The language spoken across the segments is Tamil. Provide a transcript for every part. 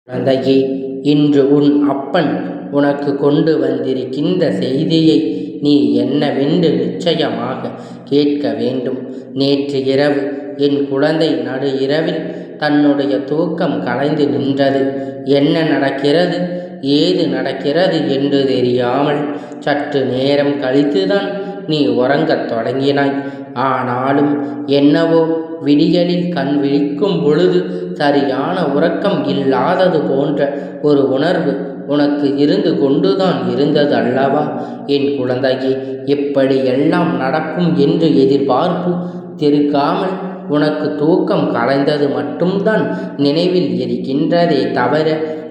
குழந்தையே, இன்று உன் அப்பன் உனக்கு கொண்டு வந்திருக்கின்ற செய்தியை நீ என்னவென்று நிச்சயமாக கேட்க வேண்டும். நேற்று இரவு என் குழந்தை நடு இரவில் தன்னுடைய தூக்கம் கலைந்து நின்றது. என்ன நடக்கிறது, ஏது நடக்கிறது என்று தெரியாமல் சற்று நேரம் கழித்துதான் நீ உறங்கத் தொடங்கினாய். ஆனாலும் என்னவோ விடியலில் கண் விழிக்கும் பொழுது சரியான உறக்கம் இல்லாதது போன்ற ஒரு உணர்வு உனக்கு இருந்து கொண்டுதான் இருந்தது அல்லவா என் குழந்தையே? இப்படி எல்லாம் நடக்கும் என்று எதிர்பார்ப்பு தெரிக்காமல் உனக்கு தூக்கம் கலைந்தது மட்டும்தான் நினைவில் இருக்கின்றதே தவிர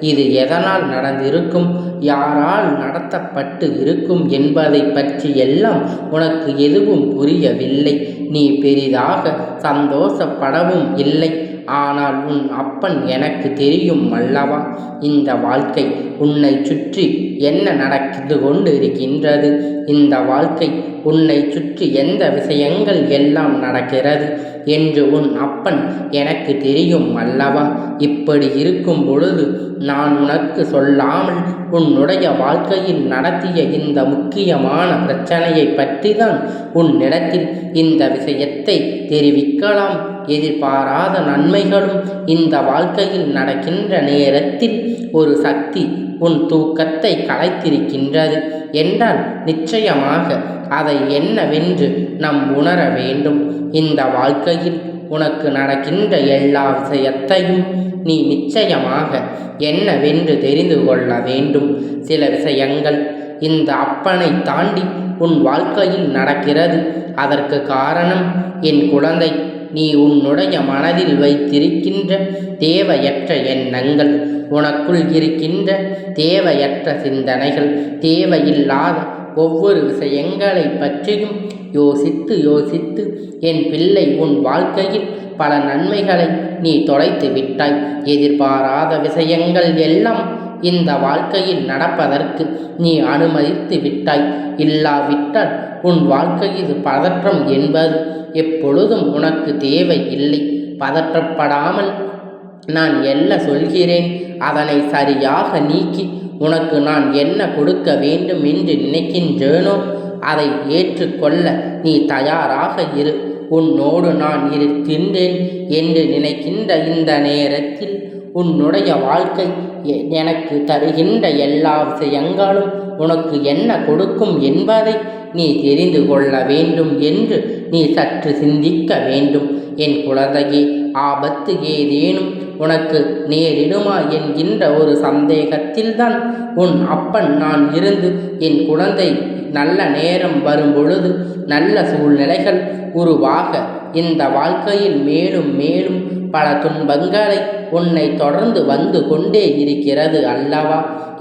இது எதனால் நடந்திருக்கும், யாரால் நடத்தப்பட்டு இருக்கும் என்பதை பற்றி எல்லாம் உனக்கு எதுவும் புரியவில்லை. நீ பெரிதாக சந்தோஷப்படவும் இல்லை. ஆனால் உன் அப்பன் எனக்கு தெரியும் அல்லவா, இந்த வாழ்க்கை உன்னை சுற்றி என்ன நடந்து கொண்டு இருக்கின்றது, இந்த வாழ்க்கை உன்னை சுற்றி எந்த விஷயங்கள் எல்லாம் நடக்கிறது என்று உன் அப்பன் எனக்கு தெரியும் அல்லவா. இப்படி இருக்கும் பொழுது நான் உனக்கு சொல்லாமல் உன்னுடைய வாழ்க்கையில் நடத்திய இந்த முக்கியமான பிரச்சனையை பற்றி தான் உன்னிடத்தில் இந்த விஷயத்தை தெரிவிக்கலாம். எதிர்பாராத நன்மைகளும் இந்த வாழ்க்கையில் நடக்கின்ற நேரத்தில் ஒரு சக்தி உன் தூக்கத்தை கலைத்திருக்கின்றது என்றால் நிச்சயமாக அதை என்னவென்று நாம் உணர வேண்டும். இந்த வாழ்க்கையில் உனக்கு நடக்கின்ற எல்லா விஷயத்தையும் நீ நிச்சயமாக என்னவென்று தெரிந்து கொள்ள வேண்டும். சில விஷயங்கள் இந்த அப்பனை தாண்டி உன் வாழ்க்கையில் நடக்கிறது. அதற்கு காரணம் என் குழந்தை, நீ உன்னுடைய மனதில் வைத்திருக்கின்ற தேவையற்ற எண்ணங்கள், உனக்குள் இருக்கின்ற தேவையற்ற சிந்தனைகள், தேவையில்லாத ஒவ்வொரு விஷயங்களை பற்றியும் யோசித்து யோசித்து என் பிள்ளை உன் வாழ்க்கையில் பல நன்மைகளை நீ தொலைத்து விட்டாய். எதிர்பாராத விஷயங்கள் எல்லாம் இந்த வாழ்க்கையில் நடப்பதற்கு நீ அனுமதித்து விட்டாய். இல்லாவிட்டால் உன் வாழ்க்கையில் பதற்றம் என்பது எப்பொழுதும் உனக்கு தேவை இல்லை. பதற்றப்படாமல் நான் என்ன சொல்கிறேன் அதனை சரியாக நீக்கி உனக்கு நான் என்ன கொடுக்க வேண்டும் என்று நினைக்கின்றேனோ அதை ஏற்றுக்கொள்ள நீ தயாராக இரு. உன்னோடு நான் இருக்கின்றேன் என்று நினைக்கின்ற இந்த நேரத்தில் உன்னுடைய வாழ்க்கை எனக்கு தருகின்ற எல்லா விஷயங்களும் உனக்கு என்ன கொடுக்கும் என்பதை நீ தெரிந்து கொள்ள வேண்டும் என்று நீ சற்று சிந்திக்க வேண்டும். என் குழந்தையே, ஆபத்து ஏதேனும் உனக்கு நேரிடுமா என்கின்ற ஒரு சந்தேகத்தில்தான் உன் அப்பன் நான் இருந்து என் குழந்தை நல்ல நேரம் வரும் பொழுது நல்ல சூழ்நிலைகள் உருவாக இந்த வாழ்க்கையில் மேலும் மேலும் பல துன்பங்களை உன்னை தொடர்ந்து வந்து கொண்டே இருக்கிறது அல்லவா.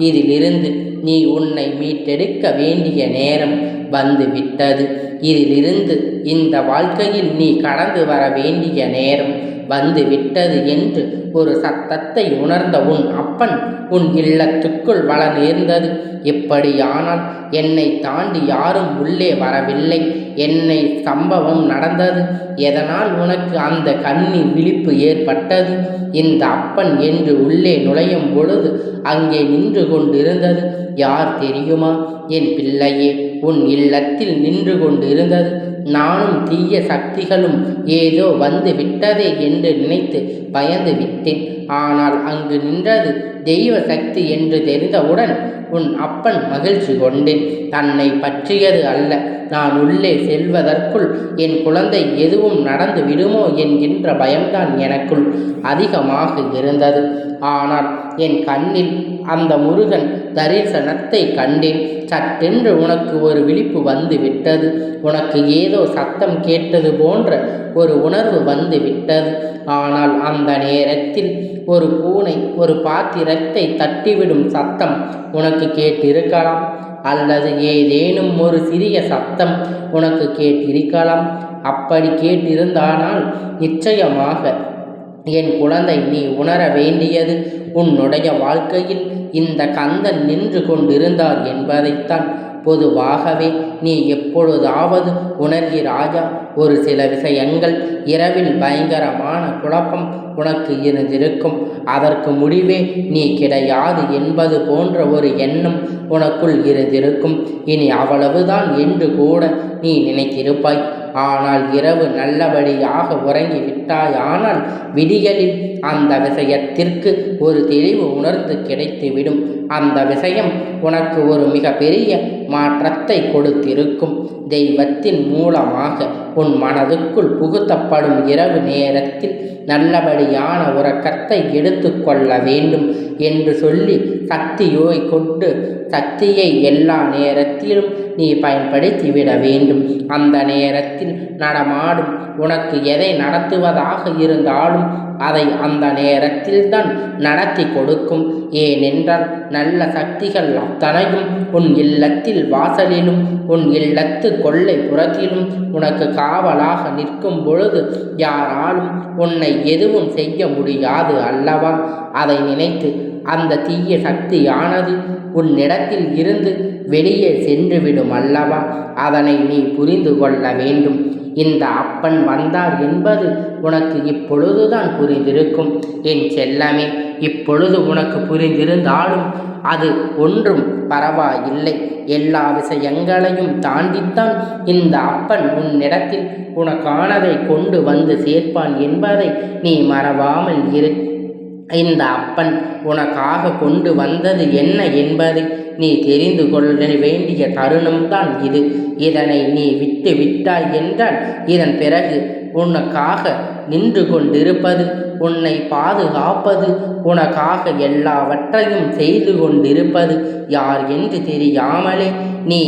இதிலிருந்து நீ உன்னை மீட்டெடுக்க வேண்டிய நேரம் வந்து விட்டது. இதிலிருந்து இந்த வாழ்க்கையில் நீ கடந்து வர வேண்டிய நேரம் வந்து விட்டது என்று ஒரு சத்தத்தை உணர்ந்த உன் அப்பன் உன் இல்லத்துக்குள் வர நேர்ந்தது. எப்படியானால் என்னை தாண்டி யாரும் உள்ளே வரவில்லை. என்னை சம்பவம் நடந்தது, எதனால் உனக்கு அந்த கண்ணி விழிப்பு ஏற்பட்டது? இந்த அப்பன் என்று உள்ளே நுழையும் பொழுது அங்கே நின்று கொண்டிருந்தது யார் தெரியுமா என் பிள்ளையே? உன் இல்லத்தில் நின்று கொண்டிருந்தது நானும் தீய சக்திகளும் ஏதோ வந்து விட்டதே என்று நினைத்து பயந்து விட்டேன். ஆனால் அங்கு நின்றது தெய்வ சக்தி என்று தெரிந்தவுடன் உன் அப்பன் மகிழ்ச்சி கொண்டேன். தன்னை பற்றியது அல்ல, நான் உள்ளே செல்வதற்குள் என் குழந்தை எதுவும் நடந்து விடுமோ என்கின்ற பயம்தான் எனக்குள் அதிகமாக இருந்தது. ஆனால் என் கண்ணில் அந்த முருகன் தரிசனத்தை கண்டேன். சட்டென்று உனக்கு ஒரு விழிப்பு வந்து விட்டது. உனக்கு ஏதோ சத்தம் கேட்டது போன்ற ஒரு உணர்வு வந்து விட்டது. ஆனால் அந்த நேரத்தில் ஒரு பூனை ஒரு பாத்திரத்தை தட்டிவிடும் சத்தம் உனக்கு கேட்டிருக்கலாம், அல்லது ஏதேனும் ஒரு சிறிய சத்தம் உனக்கு கேட்டிருக்கலாம். அப்படி கேட்டிருந்தானால் நிச்சயமாக என் குழந்தை நீ உணர வேண்டியது உன்னுடைய வாழ்க்கையில் இந்த கந்தன் நின்று கொண்டிருந்தார் என்பதைத்தான். பொதுவாகவே நீ எப்பொழுதாவது உணர்கிறாயா? ஒரு சில விஷயங்கள் இரவில் பயங்கரமான குழப்பம் உனக்கு இருந்திருக்கும். அதற்கு முடிவே நீ கிடையாது என்பது போன்ற ஒரு எண்ணம் உனக்குள் இருந்திருக்கும். இனி அவ்வளவுதான் என்று கூட நீ நினைத்திருப்பாய். ஆனால் இரவு நல்லபடியாக உறங்கி விட்டாயானால் விடிகளில் அந்த விஷயத்திற்கு ஒரு தெளிவு உணர்ந்து கிடைத்துவிடும். அந்த விஷயம் உனக்கு ஒரு மிக பெரிய மாற்றத்தை கொடுத்திருக்கும். தெய்வத்தின் மூலமாக உன் மனதுக்குள் புகுத்தப்படும் இரவு நேரத்தில் நல்லபடியான உறக்கத்தை எடுத்து கொள்ள வேண்டும் என்று சொல்லி சக்தியை கொண்டு சக்தியை எல்லா நேரத்திலும் நீ பயன்படுத்திவிட வேண்டும். அந்த நேரத்தில் நடமாடும் உனக்கு எதை நடத்துவதாக இருந்தாலும் அதை அந்த நேரத்தில்தான் நடத்தி கொடுக்கும். ஏனென்றால் நல்ல சக்திகள் அத்தனையும் உன் இல்லத்தில் வாசலிலும் உன் இல்லத்து கொள்ளை புறத்திலும் உனக்கு காவலாக நிற்கும் பொழுது யாராலும் உன்னை எதுவும் செய்ய முடியாது அல்லவா? அதை நினைத்து அந்த தீய சக்தியானது உன்னிடத்தில் இருந்து வெளியே சென்றுவிடும் அல்லவா? அதனை நீ புரிந்து கொள்ள வேண்டும். இந்த அப்பன் வந்தார் என்பது உனக்கு இப்பொழுதுதான் புரிந்திருக்கும். என் செல்லமே, இப்பொழுது உனக்கு புரிந்திருந்தாலும் அது ஒன்றும் பரவாயில்லை. எல்லா விஷயங்களையும் தாண்டித்தான் இந்த அப்பன் உன்னிடத்தில் உனக்கானதை கொண்டு வந்து சேர்ப்பான் என்பதை நீ மறவாமல் இரு. இந்த அப்பன் உனக்காக கொண்டு வந்தது என்ன என்பதை நீ தெரிந்து கொள்ள வேண்டிய தருணம்தான் இது. இதனை நீ விட்டு விட்டாய் என்றால் இதன் பிறகு உனக்காக நின்று கொண்டிருப்பது, உன்னை பாதுகாப்பது, உனக்காக எல்லாவற்றையும் செய்து கொண்டிருப்பது யார் என்று தெரியாமலே நீ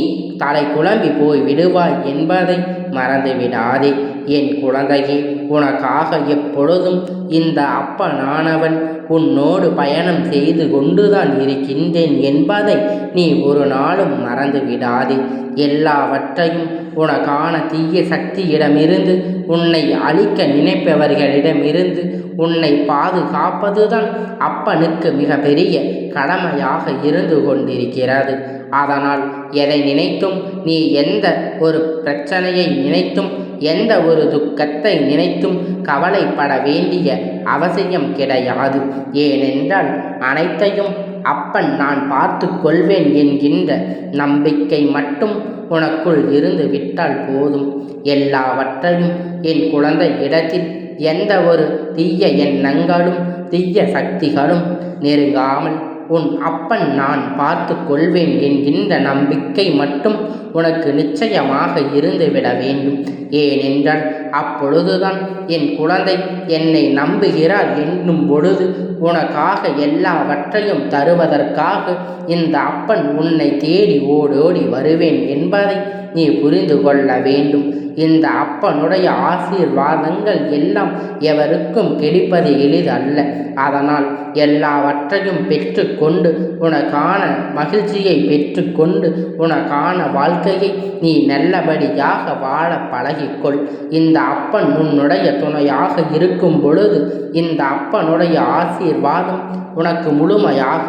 தலை குழம்பி போய் விடுவாய் என்பதை மறந்துவிடாதே. என் குழந்தையே, உனக்காக எப்பொழுதும் இந்த அப்பனானவன் உன்னோடு பயணம் செய்து கொண்டுதான் இருக்கின்றேன் என்பதை நீ ஒரு நாளும் மறந்து விடாதே. எல்லாவற்றையும் உனக்கான தீய சக்தியிடமிருந்து, உன்னை அழிக்க நினைப்பவர்களிடமிருந்து உன்னை பாதுகாப்பதுதான் அப்பனுக்கு மிக பெரிய கடமையாக இருந்து கொண்டிருக்கிறது. அதனால் எதை நினைத்தும் நீ எந்த ஒரு பிரச்சனையை நினைத்தும் எந்த ஒரு துக்கத்தை நினைத்தும் கவலைப்பட வேண்டிய அவசியம் கிடையாது. ஏனென்றால் அனைத்தையும் அப்பன் நான் பார்த்து கொள்வேன் என்கின்ற நம்பிக்கை மட்டும் உனக்குள் இருந்து விட்டால் போதும். எல்லாவற்றையும் என் குழந்தை இடத்தில் எந்த ஒரு தீய எண்ணங்களும் தீய சக்திகளும் நெருங்காமல் உன் அப்பன் நான் பார்த்து கொள்வேன் என்கின்ற நம்பிக்கை மட்டும் உனக்கு நிச்சயமாக இருந்துவிட வேண்டும். ஏனென்றால் அப்பொழுதுதான் என் குழந்தை என்னை நம்புகிறார் என்னும் பொழுது உனக்காக எல்லாவற்றையும் தருவதற்காக இந்த அப்பன் உன்னை தேடி ஓடோடி வருவேன் என்பதை நீ புரிந்து கொள்ள வேண்டும். இந்த அப்பனுடைய ஆசீர்வாதங்கள் எல்லாம் எவருக்கும் கிடைப்பது எளிதல்ல. அதனால் எல்லாவற்றையும் பெற்றுக்கொண்டு உனக்கான மகிழ்ச்சியை பெற்றுக்கொண்டு உனக்கான வாழ்க்கையை நீ நல்லபடியாக வாழ பழகிக்கொள். இந்த அப்பன் உன்னுடைய துணையாக இருக்கும் பொழுது இந்த அப்பனுடைய ஆசீர்வாதம் உனக்கு முழுமையாக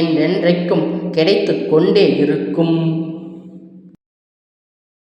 என்றென்றைக்கும் கிடைத்து கொண்டே இருக்கும்.